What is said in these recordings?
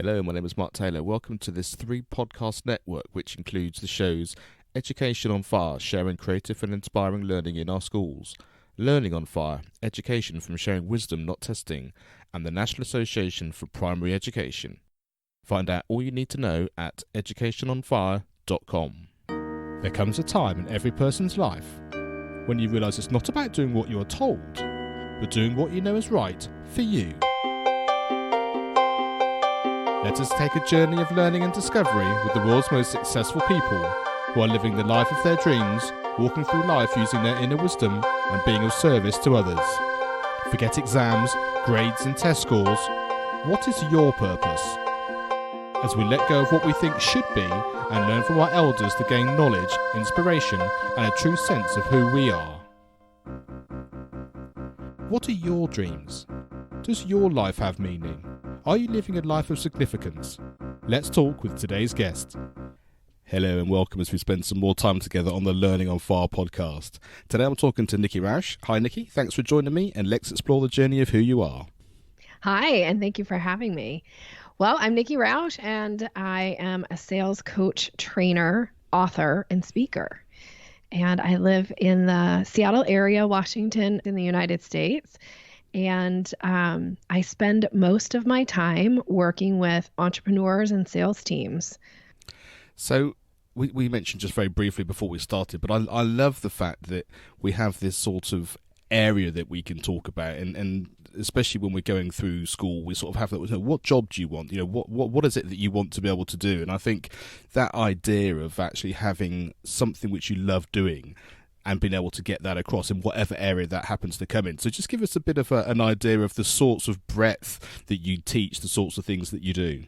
Hello, my name is Mark Taylor. Welcome to this 3-podcast network, which includes the shows Education on Fire, sharing creative and inspiring learning in our schools; Learning on Fire, education from sharing wisdom, not testing; and the National Association for Primary Education. Find out all you need to know at educationonfire.com. There comes a time in every person's life when you realise it's not about doing what you are told, but doing what you know is right for you. Let us take a journey of learning and discovery with the world's most successful people who are living the life of their dreams, walking through life using their inner wisdom and being of service to others. Forget exams, grades and test scores. What is your purpose? As we let go of what we think should be and learn from our elders to gain knowledge, inspiration and a true sense of who we are. What are your dreams? Does your life have meaning? Are you living a life of significance? Let's talk with today's guest. Hello and welcome as we spend some more time together on the Learning on Fire podcast. Today I'm talking to Nikki Rausch. Hi Nikki, thanks for joining me and let's explore the journey of who you are. Hi, and thank you for having me. Well, I'm Nikki Rausch and I am a sales coach, trainer, author, and speaker. And I live in the Seattle area, Washington, in the United States. And I spend most of my time working with entrepreneurs and sales teams. So we mentioned just very briefly before we started, but I love the fact that we have this sort of area that we can talk about, and especially when we're going through school, we sort of have that, what job do you want? What is it that you want to be able to do? And I think that idea of actually having something which you love doing and being able to get that across in whatever area that happens to come in. So just give us a bit of an idea of the sorts of breadth that you teach, the sorts of things that you do.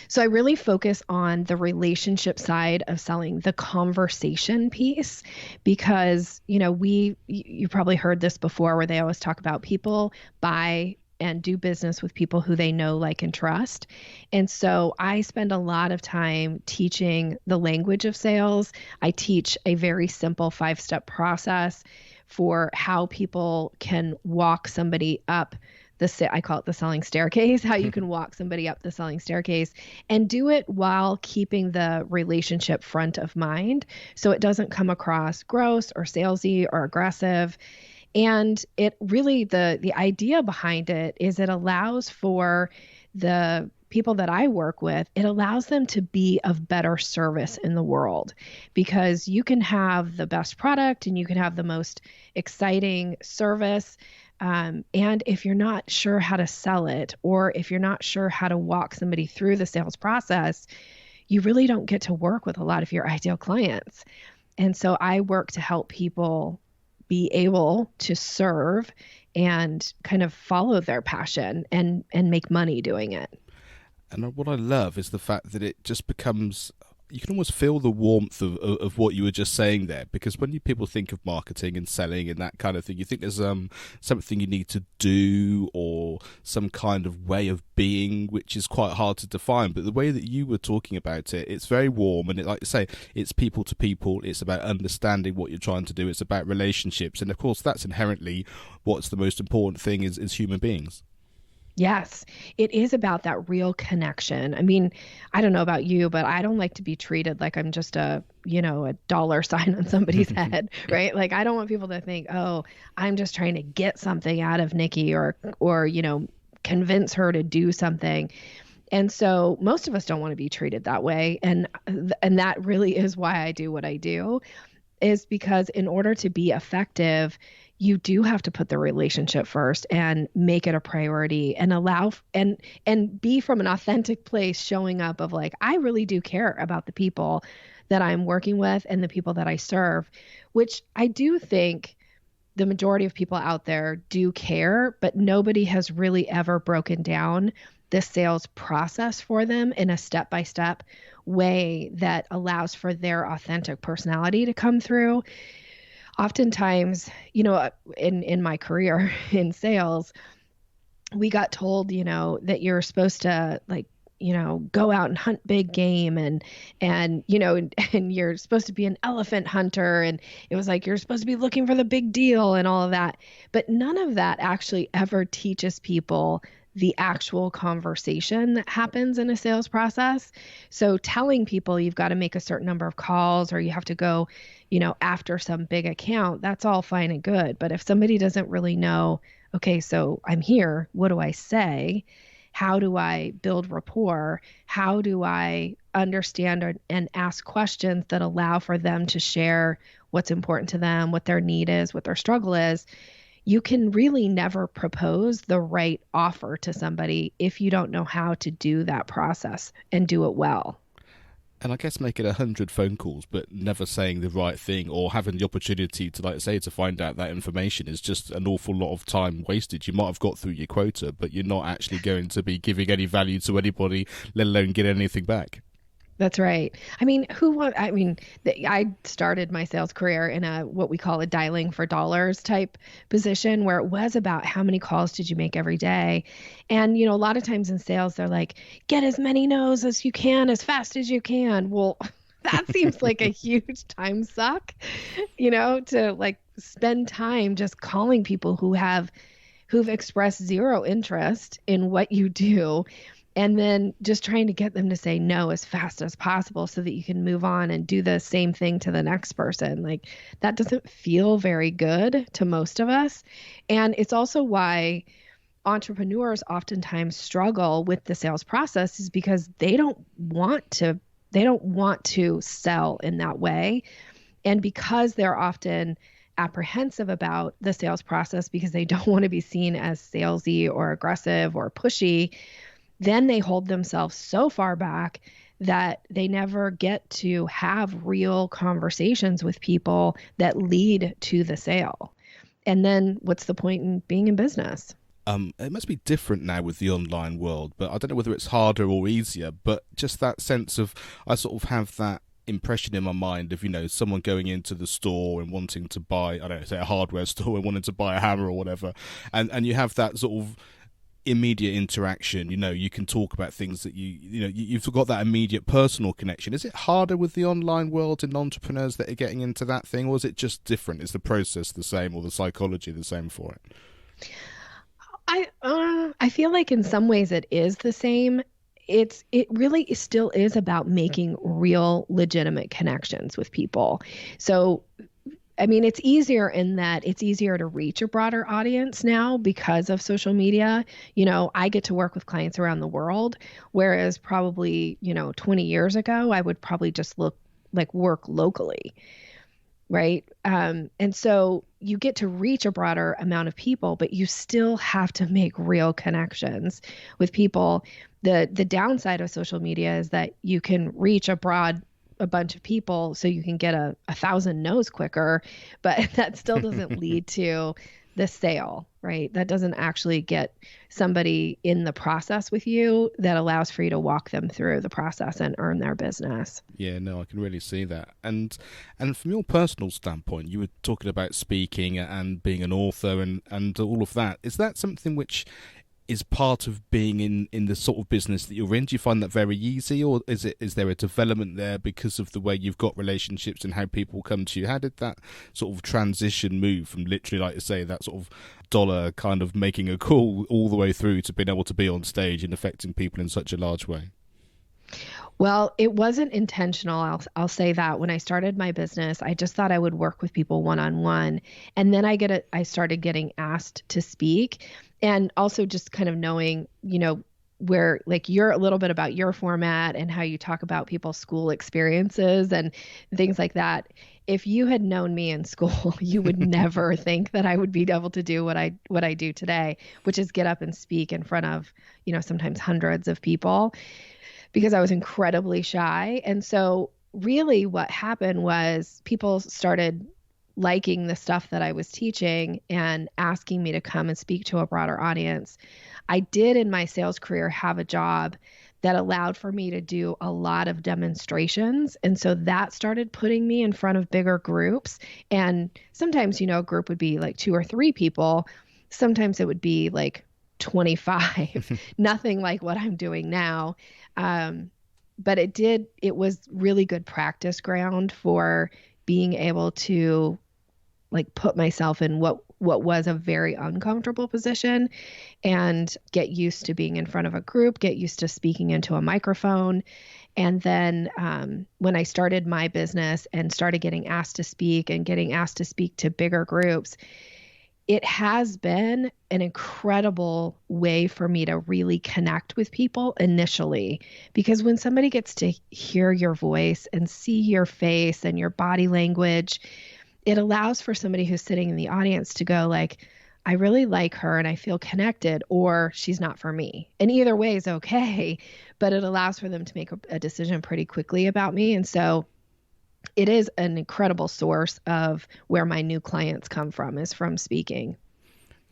So I really focus on the relationship side of selling, the conversation piece, because, you probably heard this before where they always talk about people buy and do business with people who they know, like, and trust. And so I spend a lot of time teaching the language of sales. I teach a very simple 5-step process for how people can walk somebody up I call it the selling staircase, how you can walk somebody up the selling staircase and do it while keeping the relationship front of mind, so it doesn't come across gross or salesy or aggressive. And it really, the idea behind it is it allows for the people that I work with, it allows them to be of better service in the world, because you can have the best product and you can have the most exciting service. And if you're not sure how to sell it, or if you're not sure how to walk somebody through the sales process, you really don't get to work with a lot of your ideal clients. And so I work to help people be able to serve and kind of follow their passion and make money doing it. And what I love is the fact that it just becomes, you can almost feel the warmth of what you were just saying there, because when people think of marketing and selling and that kind of thing, you think there's something you need to do or some kind of way of being, which is quite hard to define. But the way that you were talking about it, it's very warm, and like you say, it's people to people. It's about understanding what you're trying to do. It's about relationships, and of course, that's inherently what's the most important thing is human beings. Yes, it is about that real connection. I mean, I don't know about you, but I don't like to be treated like I'm just a dollar sign on somebody's head, right? Like, I don't want people to think, oh, I'm just trying to get something out of Nikki or convince her to do something. And so most of us don't want to be treated that way. And that really is why I do what I do, is because in order to be effective, you do have to put the relationship first and make it a priority and allow and be from an authentic place, showing up of like, I really do care about the people that I'm working with and the people that I serve, which I do think the majority of people out there do care, but nobody has really ever broken down the sales process for them in a step-by-step way that allows for their authentic personality to come through. Oftentimes, in my career in sales, we got told, that you're supposed to go out and hunt big game and you're supposed to be an elephant hunter. And it was like, you're supposed to be looking for the big deal and all of that. But none of that actually ever teaches people the actual conversation that happens in a sales process. So telling people you've got to make a certain number of calls or you have to go, after some big account, that's all fine and good. But if somebody doesn't really know, okay, so I'm here, what do I say? How do I build rapport? How do I understand and ask questions that allow for them to share what's important to them, what their need is, what their struggle is? You can really never propose the right offer to somebody if you don't know how to do that process and do it well. And I guess making 100 phone calls but never saying the right thing or having the opportunity to, like I say, to find out that information is just an awful lot of time wasted. You might have got through your quota, but you're not actually going to be giving any value to anybody, let alone get anything back. That's right. I started my sales career in what we call a dialing for dollars type position where it was about how many calls did you make every day. And, a lot of times in sales, they're like, get as many no's as you can, as fast as you can. Well, that seems like a huge time suck, to like spend time just calling people who've expressed zero interest in what you do. And then just trying to get them to say no as fast as possible so that you can move on and do the same thing to the next person. Like that doesn't feel very good to most of us. And it's also why entrepreneurs oftentimes struggle with the sales process is because they don't want to sell in that way. And because they're often apprehensive about the sales process because they don't want to be seen as salesy or aggressive or pushy, then they hold themselves so far back that they never get to have real conversations with people that lead to the sale. And then what's the point in being in business? It must be different now with the online world, but I don't know whether it's harder or easier, but just that sense of, I sort of have that impression in my mind of, someone going into the store and wanting to buy, I don't know, say a hardware store and wanting to buy a hammer or whatever. And you have that sort of immediate interaction. You can talk about things that you've got that immediate personal connection. Is it harder with the online world and entrepreneurs that are getting into that thing, or is it just different? Is the process the same or the psychology the same for it? I feel like in some ways it is the same. It really still is about making real legitimate connections with people. So it's easier in that it's easier to reach a broader audience now because of social media. I get to work with clients around the world, whereas probably, 20 years ago, I would probably just work locally. Right. And so you get to reach a broader amount of people, but you still have to make real connections with people. The downside of social media is that you can reach a bunch of people so you can get a 1,000 no's quicker, but that still doesn't lead to the sale, right? That doesn't actually get somebody in the process with you that allows for you to walk them through the process and earn their business. Yeah, no, I can really see that. And from your personal standpoint, you were talking about speaking and being an author and all of that. Is that something which is part of being in the sort of business that you're in? Do you find that very easy, or is there a development there because of the way you've got relationships and how people come to you? How did that sort of transition move from literally, like you say, that sort of dollar kind of making a call all the way through to being able to be on stage and affecting people in such a large way? Well, it wasn't intentional. I'll say that. When I started my business, I just thought I would work with people one-on-one. And then I started getting asked to speak, and also just kind of knowing, where you're a little bit about your format and how you talk about people's school experiences and things like that. If you had known me in school, you would never think that I would be able to do what I do today, which is get up and speak in front of, sometimes hundreds of people, because I was incredibly shy. And so really what happened was people started liking the stuff that I was teaching and asking me to come and speak to a broader audience. I did in my sales career have a job that allowed for me to do a lot of demonstrations. And so that started putting me in front of bigger groups. And sometimes, a group would be like 2 or 3 people. Sometimes it would be like 25, nothing like what I'm doing now. But it was really good practice ground for being able to put myself in what what was a very uncomfortable position and get used to being in front of a group, get used to speaking into a microphone. And then when I started my business and started getting asked to speak and getting asked to speak to bigger groups, it has been an incredible way for me to really connect with people initially, because when somebody gets to hear your voice and see your face and your body language, it allows for somebody who's sitting in the audience to go like, I really like her and I feel connected, or she's not for me. And either way is okay, but it allows for them to make a decision pretty quickly about me. And so it is an incredible source of where my new clients come from, is from speaking.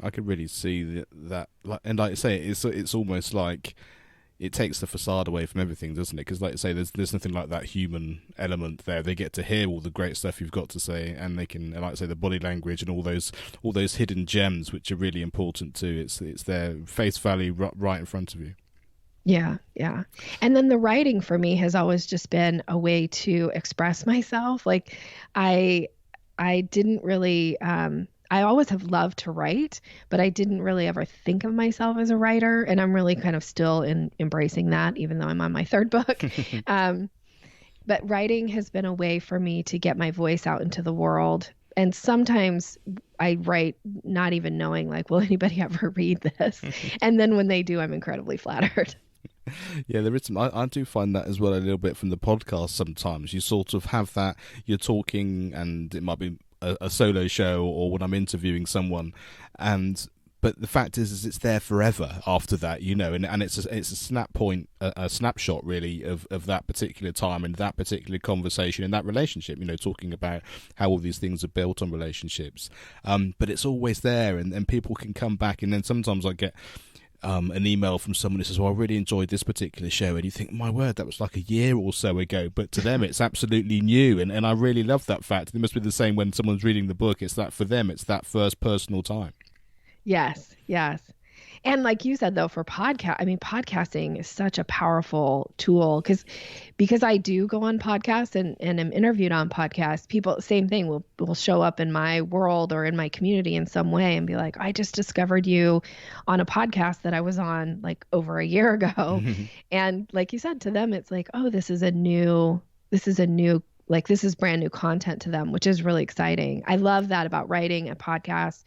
I could really see that, and like I say, it's almost like it takes the facade away from everything, doesn't it? Because like I say, there's nothing like that human element there. They get to hear all the great stuff you've got to say, and they can, like I say, the body language and all those hidden gems which are really important too. It's their face value right in front of you. Yeah, yeah. And then the writing for me has always just been a way to express myself. Like I didn't really, I always have loved to write, but I didn't really ever think of myself as a writer. And I'm really kind of still embracing that, even though I'm on my third book. But writing has been a way for me to get my voice out into the world. And sometimes I write not even knowing, like, will anybody ever read this? And then when they do, I'm incredibly flattered. Yeah, there is some. I do find that as well a little bit from the podcast. Sometimes you sort of have that, you're talking, and it might be a solo show or when I'm interviewing someone, but the fact is it's there forever after that, and it's a snap point, a snapshot really of that particular time and that particular conversation and that relationship. Talking about how all these things are built on relationships, but it's always there, and people can come back, and then sometimes I get an email from someone who says, well, I really enjoyed this particular show, and you think, my word, that was like a year or so ago, but to them it's absolutely new, and I really love that fact. It must be the same when someone's reading the book. It's that for them, it's that first personal time. Yes. And like you said, though, for podcasting is such a powerful tool because I do go on podcasts and am interviewed on podcasts. People, same thing, will show up in my world or in my community in some way and be like, I just discovered you on a podcast that I was on like over a year ago. And like you said, to them, it's like, oh, this is brand new content to them, which is really exciting. I love that about writing a podcast,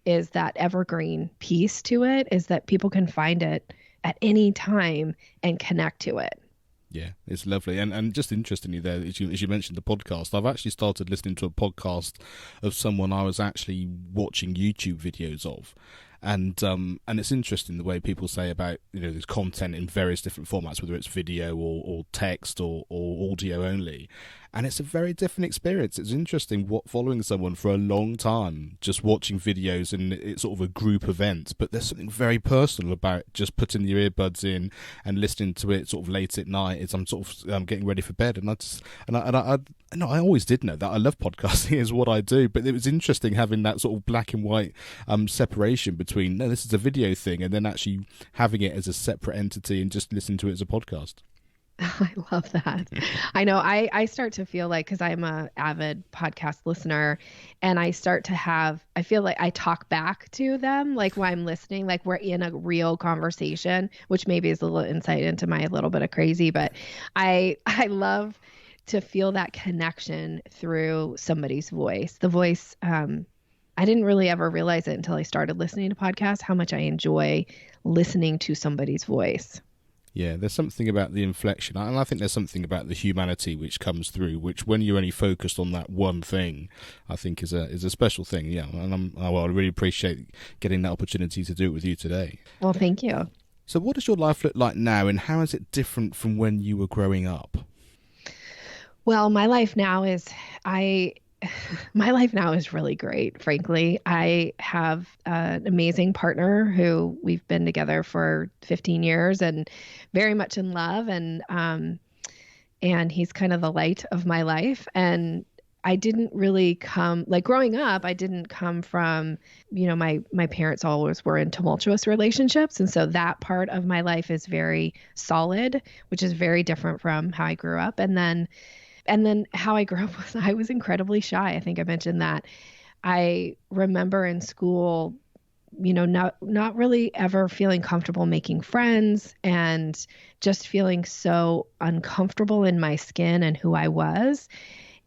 is that evergreen piece to it, is that people can find it at any time and connect to it. Yeah, it's lovely. And just interestingly there, as you mentioned the podcast, I've actually started listening to a podcast of someone I was actually watching YouTube videos of. And it's interesting the way people say about, there's content in various different formats, whether it's video or text or audio only. And it's a very different experience. It's interesting following someone for a long time, just watching videos, and it's sort of a group event. But there's something very personal about just putting your earbuds in and listening to it sort of late at night as I'm sort of getting ready for bed. I always did know that. I love podcasting is what I do. But it was interesting having that sort of black and white separation between, no, this is a video thing, and then actually having it as a separate entity and just listening to it as a podcast. I love that. I know I start to feel like, because I'm a avid podcast listener, and I feel like I talk back to them, like while I'm listening, like we're in a real conversation, which maybe is a little insight into my little bit of crazy, but I love to feel that connection through somebody's voice. The voice, I didn't really ever realize it until I started listening to podcasts, how much I enjoy listening to somebody's voice. Yeah, there's something about the inflection, and I think there's something about the humanity which comes through, which when you're only focused on that one thing, I think is a special thing. Yeah, and I really appreciate getting that opportunity to do it with you today. Well, thank you. So what does your life look like now, and how is it different from when you were growing up? Well, my life now is really great, frankly. I have an amazing partner who we've been together for 15 years and very much in love. And he's kind of the light of my life. And I didn't really growing up, I didn't come from, my parents always were in tumultuous relationships. And so that part of my life is very solid, which is very different from how I grew up. And then how I grew up was I was incredibly shy. I think I mentioned that. I remember in school, not really ever feeling comfortable making friends and just feeling so uncomfortable in my skin and who I was.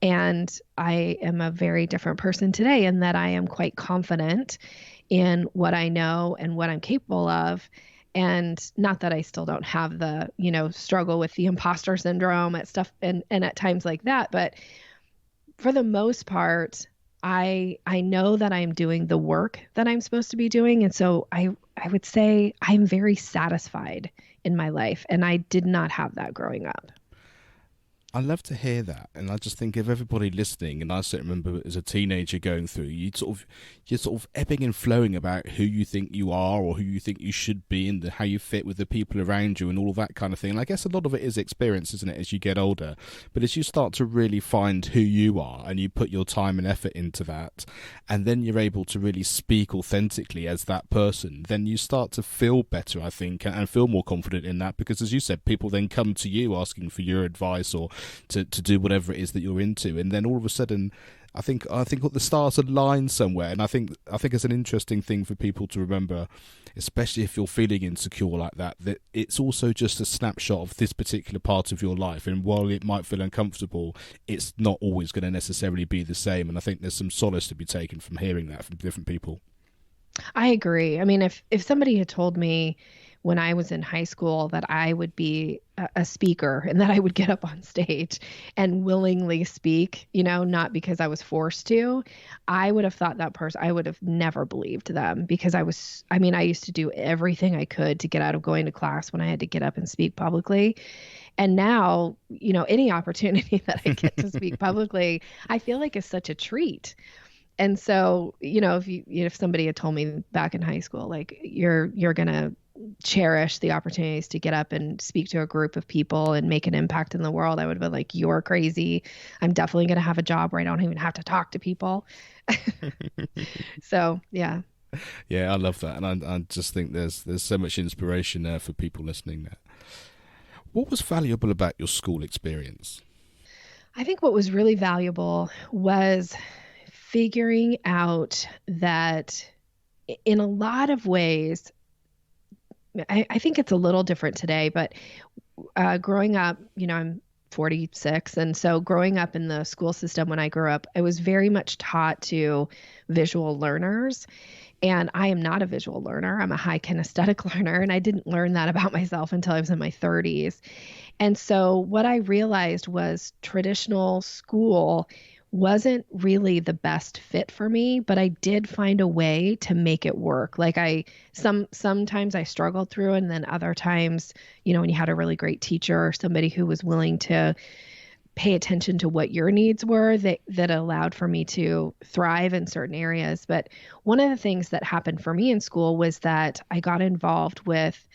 And I am a very different person today in that I am quite confident in what I know and what I'm capable of. And not that I still don't have the, struggle with the imposter syndrome at stuff and at times like that, but for the most part, I know that I'm doing the work that I'm supposed to be doing. And so I would say I'm very satisfied in my life. And I did not have that growing up. I love to hear that, and I just think of everybody listening. And I certainly remember as a teenager going through, you're sort of ebbing and flowing about who you think you are or who you think you should be, and how you fit with the people around you, and all of that kind of thing. And I guess a lot of it is experience, isn't it, as you get older? But as you start to really find who you are, and you put your time and effort into that, and then you're able to really speak authentically as that person, then you start to feel better, I think, and feel more confident in that, because as you said, people then come to you asking for your advice or to do whatever it is that you're into, and then all of a sudden I think the stars align somewhere. And I think it's an interesting thing for people to remember, especially if you're feeling insecure like that it's also just a snapshot of this particular part of your life, and while it might feel uncomfortable, it's not always going to necessarily be the same. And I think there's some solace to be taken from hearing that from different people. I agree. I mean, if somebody had told me when I was in high school that I would be a speaker and that I would get up on stage and willingly speak, not because I was forced to, I would have thought that person, I would have never believed them, because I used to do everything I could to get out of going to class when I had to get up and speak publicly. And now, any opportunity that I get to speak publicly, I feel like is such a treat. And so, if somebody had told me back in high school, like you're going to cherish the opportunities to get up and speak to a group of people and make an impact in the world, I would have been like, you're crazy. I'm definitely going to have a job where I don't even have to talk to people. So, yeah. Yeah, I love that. And I just think there's so much inspiration there for people listening there. What was valuable about your school experience? I think what was really valuable was figuring out that in a lot of ways, I think it's a little different today, but growing up, I'm 46. And so growing up in the school system, when I grew up, I was very much taught to visual learners. And I am not a visual learner. I'm a high kinesthetic learner. And I didn't learn that about myself until I was in my 30s. And so what I realized was traditional school wasn't really the best fit for me, but I did find a way to make it work. Like sometimes I struggled through, and then other times, when you had a really great teacher or somebody who was willing to pay attention to what your needs were, that allowed for me to thrive in certain areas. But one of the things that happened for me in school was that I got involved with,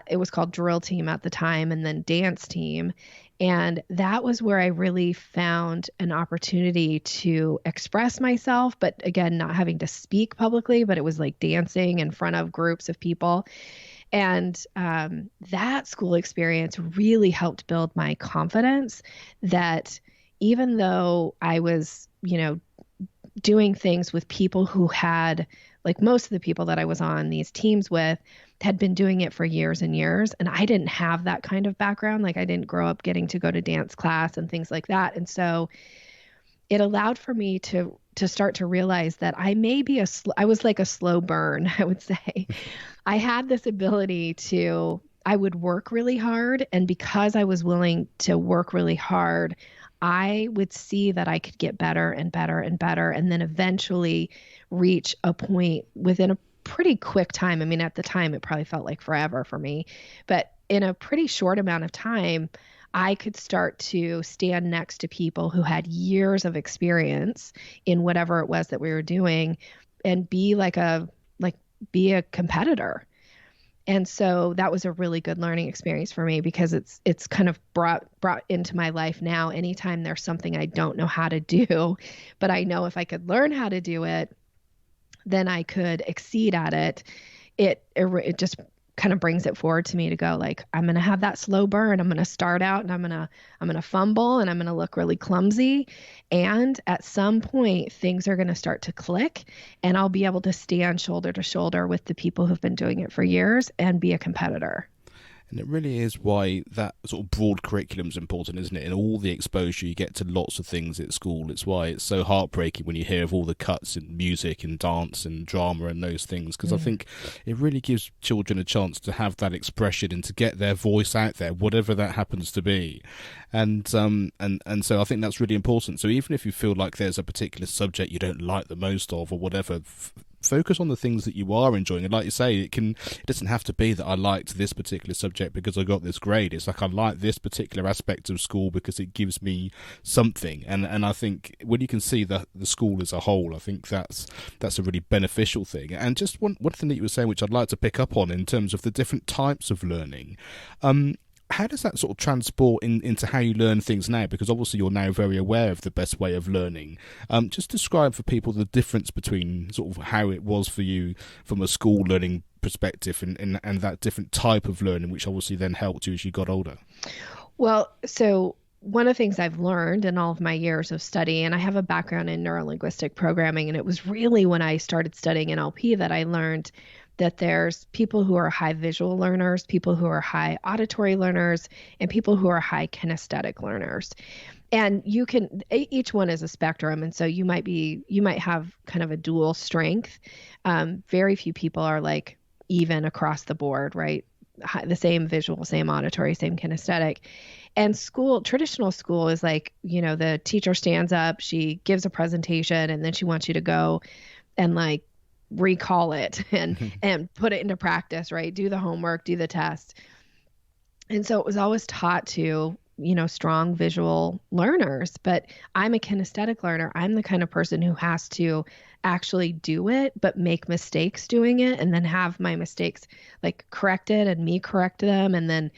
it was called drill team at the time, and then dance team. And that was where I really found an opportunity to express myself, but again, not having to speak publicly, but it was like dancing in front of groups of people. And that school experience really helped build my confidence that even though I was, doing things with people who had, like most of the people that I was on these teams with, had been doing it for years and years. And I didn't have that kind of background. Like I didn't grow up getting to go to dance class and things like that. And so it allowed for me to start to realize that I may be I was like a slow burn, I would say. I had this ability I would work really hard. And because I was willing to work really hard, I would see that I could get better and better and better, and then eventually reach a point within a pretty quick time. I mean, at the time, it probably felt like forever for me, but in a pretty short amount of time, I could start to stand next to people who had years of experience in whatever it was that we were doing, and be be a competitor. And so that was a really good learning experience for me, because it's kind of brought into my life now. Anytime there's something I don't know how to do, but I know if I could learn how to do it, then I could exceed at it. It just kind of brings it forward to me to go like, I'm going to have that slow burn. I'm going to start out and I'm going to fumble and I'm going to look really clumsy. And at some point, things are going to start to click and I'll be able to stand shoulder to shoulder with the people who've been doing it for years and be a competitor. And it really is why that sort of broad curriculum is important, isn't it? And all the exposure you get to lots of things at school. It's why it's so heartbreaking when you hear of all the cuts in music and dance and drama and those things, because I think it really gives children a chance to have that expression and to get their voice out there, whatever that happens to be. And so I think that's really important. So even if you feel like there's a particular subject you don't like the most of or whatever, focus on the things that you are enjoying. And like you say, it doesn't have to be that I liked this particular subject because I got this grade. It's like I like this particular aspect of school because it gives me something. And I think when you can see the school as a whole, I think that's a really beneficial thing. And just one thing that you were saying, which I'd like to pick up on in terms of the different types of learning. How does that sort of transport into how you learn things now? Because obviously you're now very aware of the best way of learning. Just describe for people the difference between sort of how it was for you from a school learning perspective and that different type of learning, which obviously then helped you as you got older. Well, so one of the things I've learned in all of my years of study, and I have a background in neurolinguistic programming, and it was really when I started studying NLP that I learned that there's people who are high visual learners, people who are high auditory learners, and people who are high kinesthetic learners. And each one is a spectrum. And so you might have kind of a dual strength. Very few people are like even across the board, right? The same visual, same auditory, same kinesthetic. And traditional school is like, the teacher stands up, she gives a presentation, and then she wants you to go and like recall it and put it into practice, right? Do the homework, do the test. And so it was always taught to, strong visual learners, but I'm a kinesthetic learner. I'm the kind of person who has to actually do it, but make mistakes doing it and then have my mistakes like corrected and me correct them and then,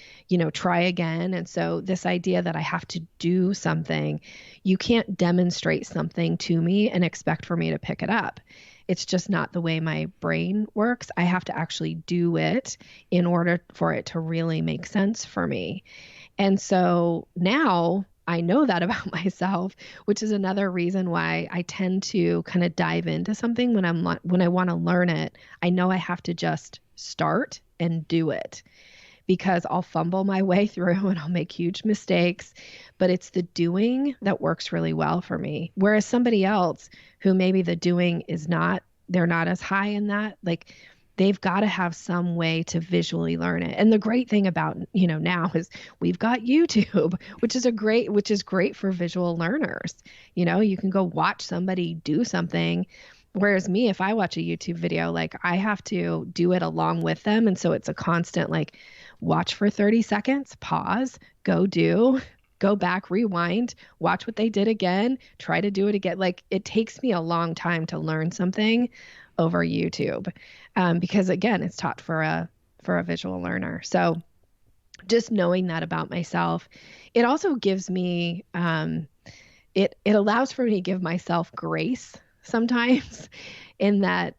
try again. And so this idea that I have to do something, you can't demonstrate something to me and expect for me to pick it up. It's just not the way my brain works. I have to actually do it in order for it to really make sense for me. And so now I know that about myself, which is another reason why I tend to kind of dive into something when I want to learn it. I know I have to just start and do it because I'll fumble my way through and I'll make huge mistakes, but it's the doing that works really well for me. Whereas somebody else who maybe the doing they're not as high in that, like they've got to have some way to visually learn it. And the great thing about, now is we've got YouTube, which is great for visual learners. You can go watch somebody do something. Whereas me, if I watch a YouTube video, like I have to do it along with them. And so it's a constant, like watch for 30 seconds, pause, go back, rewind, watch what they did again, try to do it again. Like it takes me a long time to learn something over YouTube because again, it's taught for a visual learner. So just knowing that about myself, it also gives me, it allows for me to give myself grace sometimes in that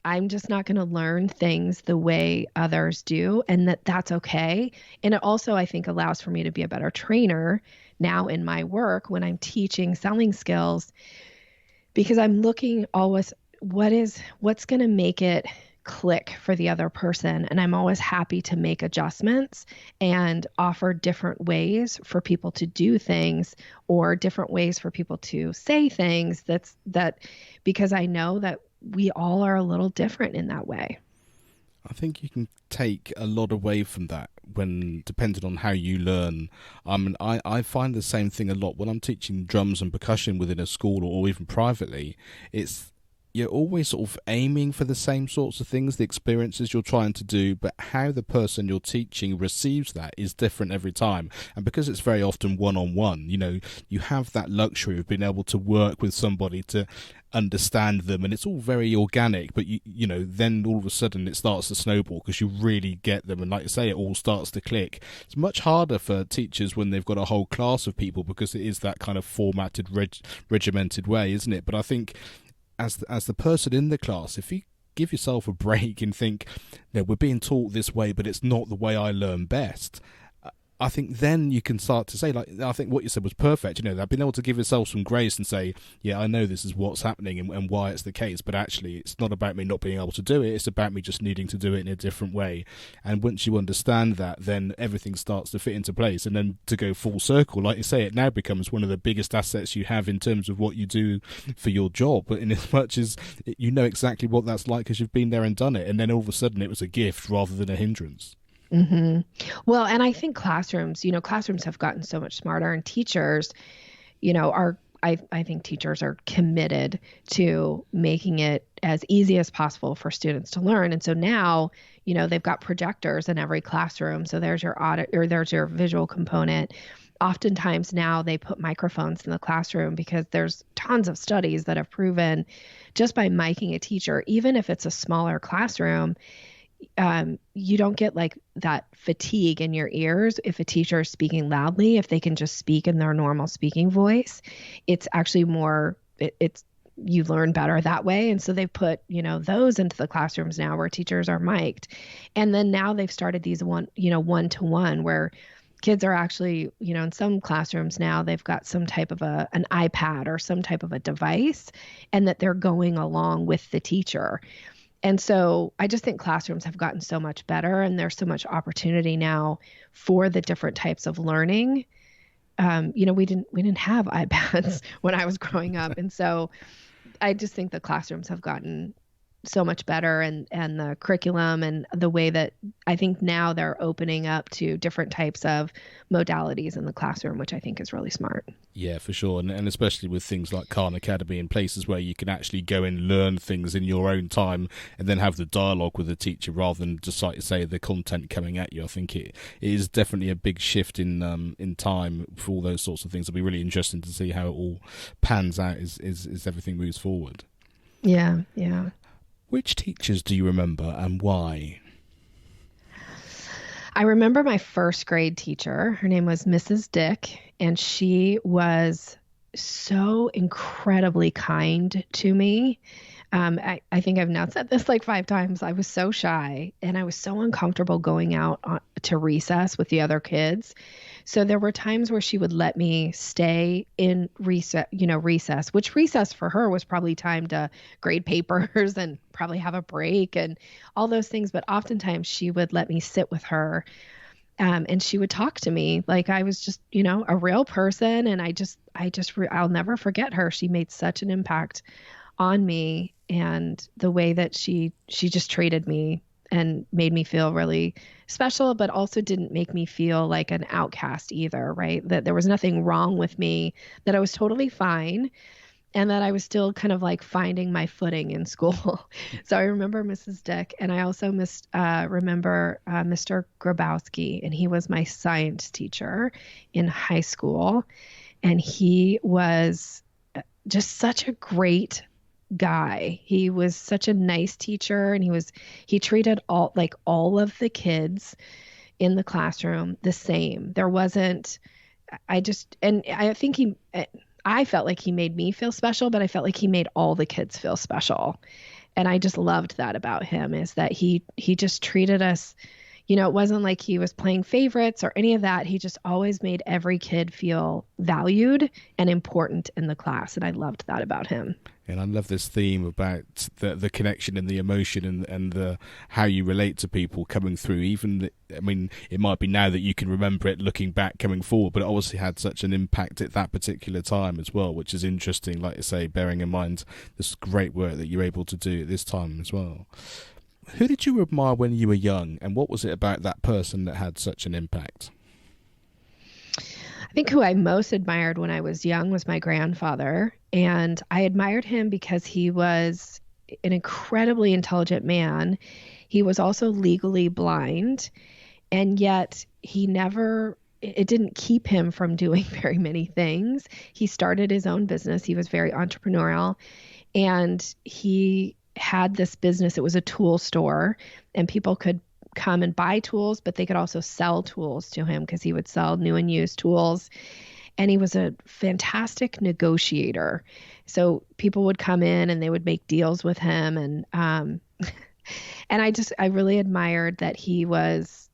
I'm just not going to learn things the way others do, and that's okay. And it also, I think, allows for me to be a better trainer now in my work when I'm teaching selling skills, because I'm looking always what's going to make it click for the other person. And I'm always happy to make adjustments and offer different ways for people to do things or different ways for people to say things because I know that we all are a little different in that way. I think you can take a lot away from that when depending on how you learn. I find the same thing a lot when I'm teaching drums and percussion within a school or even privately. You're always sort of aiming for the same sorts of things, the experiences you're trying to do, but how the person you're teaching receives that is different every time. And because it's very often one-on-one, you have that luxury of being able to work with somebody to understand them, and it's all very organic, but then all of a sudden it starts to snowball because you really get them, and like you say, it all starts to click. It's much harder for teachers when they've got a whole class of people because it is that kind of formatted, regimented way, isn't it? But I think as the person in the class, if you give yourself a break and think, we're being taught this way, but it's not the way I learn best. I think then you can start to say, I think what you said was perfect. That being able to give yourself some grace and say, yeah, I know this is what's happening and why it's the case, but actually it's not about me not being able to do it. It's about me just needing to do it in a different way. And once you understand that, then everything starts to fit into place. And then to go full circle, like you say, it now becomes one of the biggest assets you have in terms of what you do for your job. But in as much as you know exactly what that's like because you've been there and done it. And then all of a sudden it was a gift rather than a hindrance. Mm-hmm. Well, and I think classrooms have gotten so much smarter, and teachers, I think teachers are committed to making it as easy as possible for students to learn. And so now, they've got projectors in every classroom. So there's your there's your visual component. Oftentimes now they put microphones in the classroom because there's tons of studies that have proven just by miking a teacher, even if it's a smaller classroom, you don't get like that fatigue in your ears if a teacher is speaking loudly. If they can just speak in their normal speaking voice, it's actually more, you learn better that way. And so they've put, those into the classrooms now where teachers are mic'd. And then now they've started these one-to-one where kids are actually, in some classrooms now, they've got some type of an iPad or some type of a device, and that they're going along with the teacher. And so I just think classrooms have gotten so much better, and there's so much opportunity now for the different types of learning. We didn't have iPads when I was growing up. And so I just think the classrooms have gotten so much better, and the curriculum and the way that I think now they're opening up to different types of modalities in the classroom, which I think is really smart. Yeah, for sure. And especially with things like Khan Academy and places where you can actually go and learn things in your own time and then have the dialogue with the teacher rather than just, like you say, the content coming at you. I think it is definitely a big shift in time for all those sorts of things. It'll be really interesting to see how it all pans out as everything moves forward. Yeah. Which teachers do you remember and why? I remember my first grade teacher. Her name was Mrs. Dick, and she was so incredibly kind to me. I think I've now said this like 5 times. I was so shy, and I was so uncomfortable going out to recess with the other kids. So there were times where she would let me stay in recess, which recess for her was probably time to grade papers and probably have a break and all those things. But oftentimes she would let me sit with her, and she would talk to me like I was just, a real person. And I'll never forget her. She made such an impact on me, and the way that she just treated me and made me feel really special, but also didn't make me feel like an outcast either, right? That there was nothing wrong with me, that I was totally fine, and that I was still kind of like finding my footing in school. So I remember Mrs. Dick, and I also remember Mr. Grabowski, and he was my science teacher in high school, and he was just such a great guy. He was such a nice teacher, and he treated all of the kids in the classroom the same. There wasn't, I felt like he made me feel special, but I felt like he made all the kids feel special. And I just loved that about him, is that he just treated us, it wasn't like he was playing favorites or any of that. He just always made every kid feel valued and important in the class. And I loved that about him. And I love this theme about the connection and the emotion and the how you relate to people coming through. It might be now that you can remember it looking back coming forward, but it obviously had such an impact at that particular time as well, which is interesting, like you say, bearing in mind this great work that you're able to do at this time as well. Who did you admire when you were young, and what was it about that person that had such an impact? I think who I most admired when I was young was my grandfather. And I admired him because he was an incredibly intelligent man. He was also legally blind, and yet it didn't keep him from doing very many things. He started his own business. He was very entrepreneurial, and he had this business. It was a tool store, and people could come and buy tools, but they could also sell tools to him because he would sell new and used tools. And he was a fantastic negotiator. So people would come in and they would make deals with him. And And I really admired that he was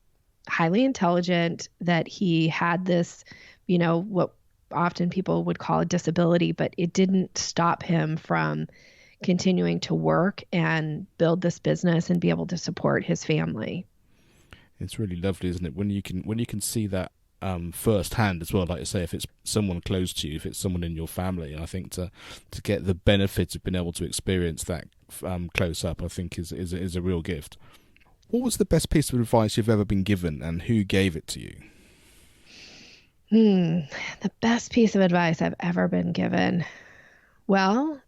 highly intelligent, that he had this, what often people would call a disability, but it didn't stop him from continuing to work and build this business and be able to support his family. It's really lovely, isn't it? When you can see that firsthand as well. Like you say, if it's someone close to you, if it's someone in your family, and I think to get the benefit of being able to experience that close up, I think is a real gift. What was the best piece of advice you've ever been given, and who gave it to you? The best piece of advice I've ever been given. Well,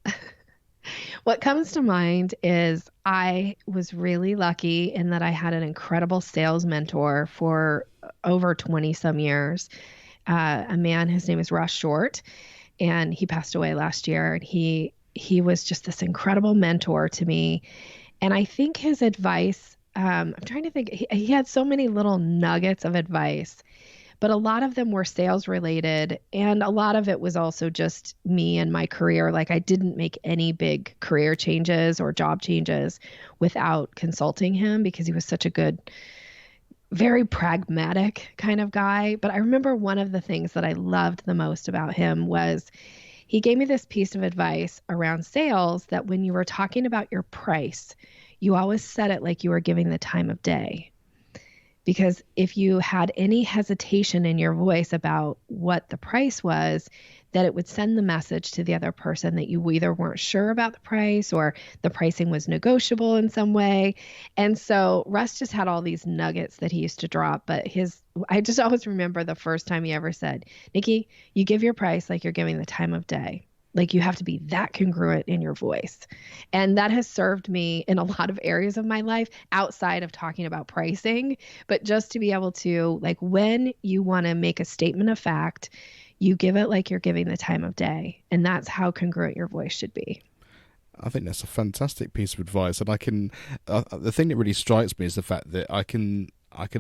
what comes to mind is I was really lucky in that I had an incredible sales mentor for over 20 some years. A man, his name is Rush Short, and he passed away last year. And he was just this incredible mentor to me. And I think his advice, I'm trying to think, he had so many little nuggets of advice, but a lot of them were sales related. And a lot of it was also just me and my career. Like I didn't make any big career changes or job changes without consulting him because he was such a good, very pragmatic kind of guy. But I remember one of the things that I loved the most about him was he gave me this piece of advice around sales that when you were talking about your price, you always said it like you were giving the time of day. Because if you had any hesitation in your voice about what the price was, that it would send the message to the other person that you either weren't sure about the price or the pricing was negotiable in some way. And so Russ just had all these nuggets that he used to drop. But I just always remember the first time he ever said, Nikki, you give your price like you're giving the time of day. Like you have to be that congruent in your voice. And that has served me in a lot of areas of my life outside of talking about pricing, but just to be able to, like, when you want to make a statement of fact, you give it like you're giving the time of day. And that's how congruent your voice should be. I think that's a fantastic piece of advice, and the thing that really strikes me is the fact that I can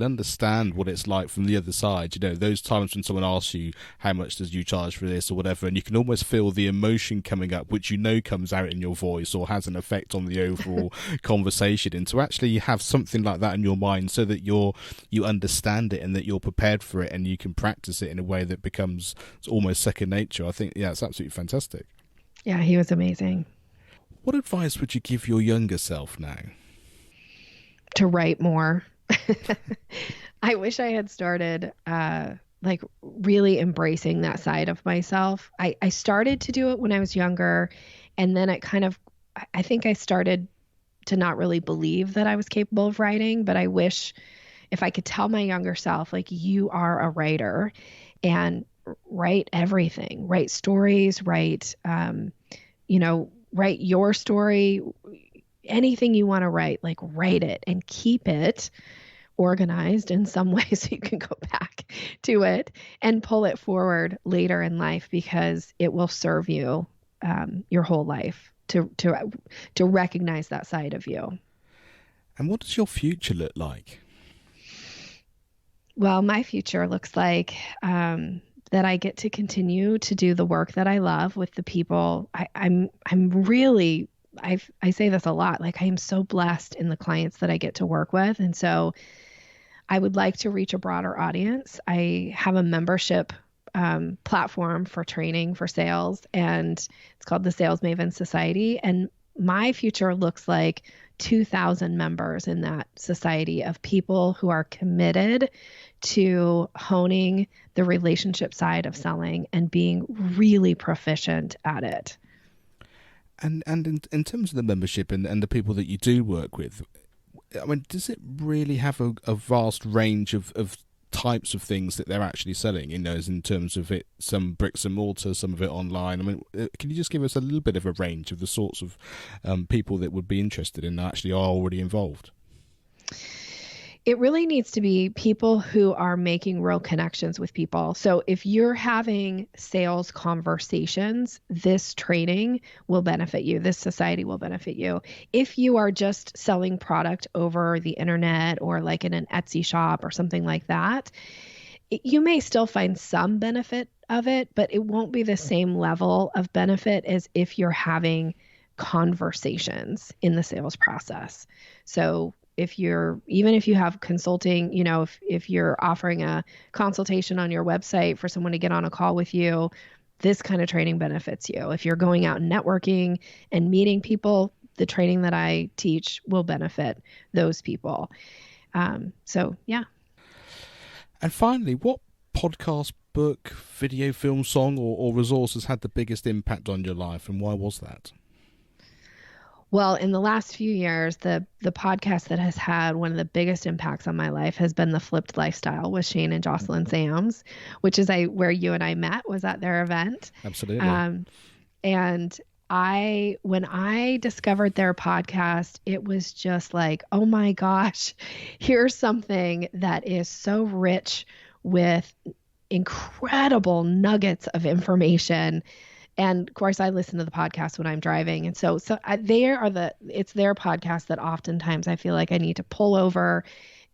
understand what it's like from the other side. You know, those times when someone asks you how much does you charge for this or whatever, and you can almost feel the emotion coming up, which comes out in your voice or has an effect on the overall conversation. And to actually have something like that in your mind, so that you understand it and that you're prepared for it, and you can practice it in a way that becomes almost second nature. I think, yeah, it's absolutely fantastic. Yeah, he was amazing. What advice would you give your younger self now? To write more. I wish I had started like really embracing that side of myself. I started to do it when I was younger, and then I think I started to not really believe that I was capable of writing, but I wish if I could tell my younger self, like, you are a writer, and write everything, write stories, write your story, anything you want to write, like write it and keep it organized in some way so you can go back to it and pull it forward later in life, because it will serve you your whole life to recognize that side of you. And what does your future look like? Well, my future looks like that I get to continue to do the work that I love with the people. I'm really, I say this a lot, like I am so blessed in the clients that I get to work with. And so I would like to reach a broader audience. I have a membership platform for training for sales, and it's called the Sales Maven Society. And my future looks like 2,000 members in that society of people who are committed to honing the relationship side of selling and being really proficient at it. And in terms of the membership and the people that you do work with, I mean, does it really have a vast range of types of things that they're actually selling, as in terms of it, some bricks and mortar, some of it online? I mean, can you just give us a little bit of a range of the sorts of people that would be interested in that actually are already involved? It really needs to be people who are making real connections with people. So if you're having sales conversations, this training will benefit you. This society will benefit you. If you are just selling product over the internet or like in an Etsy shop or something like that, you may still find some benefit of it, but it won't be the same level of benefit as if you're having conversations in the sales process. So even if you have consulting, if you're offering a consultation on your website for someone to get on a call with you, this kind of training benefits you. If you're going out and networking and meeting people, the training that I teach will benefit those people. So yeah. And finally, what podcast, book, video, film, song, or resource has had the biggest impact on your life, and why was that? Well, in the last few years, the podcast that has had one of the biggest impacts on my life has been The Flipped Lifestyle with Shane and Jocelyn Sams, which is where you and I met, was at their event. Absolutely. And when I discovered their podcast, it was just like, oh my gosh, here's something that is so rich with incredible nuggets of information. And of course, I listen to the podcast when I'm driving. And it's their podcast that oftentimes I feel like I need to pull over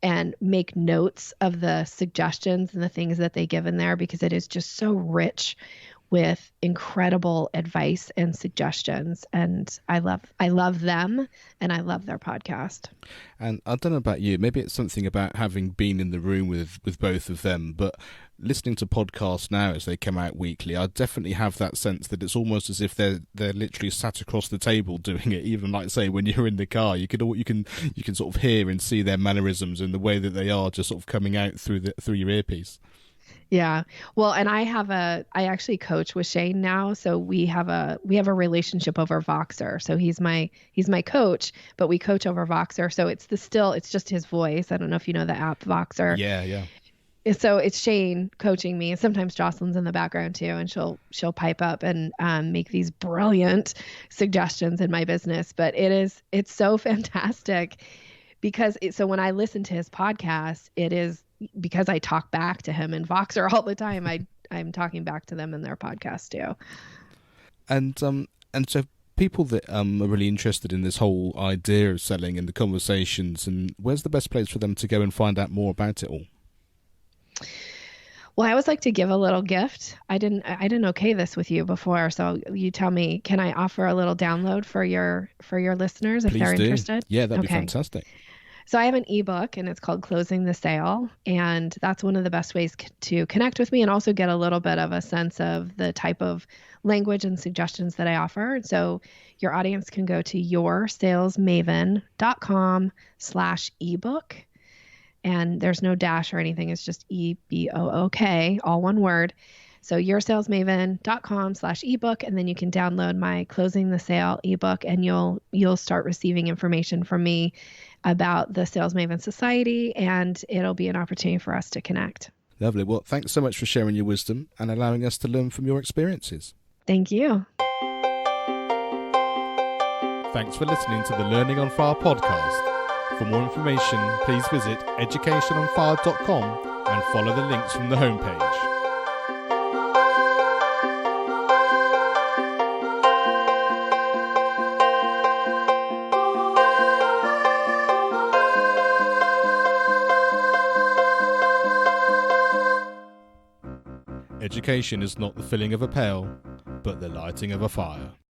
and make notes of the suggestions and the things that they give in there, because it is just so rich with incredible advice and suggestions. And I love them, and I love their podcast. And I don't know about you, maybe it's something about having been in the room with both of them, but listening to podcasts now as they come out weekly, I definitely have that sense that it's almost as if they're literally sat across the table doing it. Even like, say, when you're in the car, you can sort of hear and see their mannerisms and the way that they are just sort of coming out through your earpiece. Yeah. Well, and I actually coach with Shane now. So we have a relationship over Voxer. So he's my coach, but we coach over Voxer. So it's just his voice. I don't know if you know the app Voxer. Yeah. So it's Shane coaching me, and sometimes Jocelyn's in the background too, and she'll pipe up and make these brilliant suggestions in my business. But it's so fantastic because so when I listen to his podcast, it is because I talk back to him in Voxer all the time. I'm talking back to them in their podcast too. And so people that are really interested in this whole idea of selling and the conversations, and where's the best place for them to go and find out more about it all? Well, I always like to give a little gift. I didn't okay this with you before, so you tell me, can I offer a little download for your listeners if they're interested? Yeah, that'd be fantastic. So I have an ebook, and it's called Closing the Sale, and that's one of the best ways to connect with me and also get a little bit of a sense of the type of language and suggestions that I offer. So your audience can go to yoursalesmaven.com/ebook. And there's no dash or anything. It's just EBOOK, all one word. So yoursalesmaven.com/ebook, and then you can download my Closing the Sale ebook, and you'll start receiving information from me about the Sales Maven Society, and it'll be an opportunity for us to connect. Lovely. Well, thanks so much for sharing your wisdom and allowing us to learn from your experiences. Thank you. Thanks for listening to the Learning on Fire podcast. For more information, please visit educationonfire.com and follow the links from the homepage. Education is not the filling of a pail, but the lighting of a fire.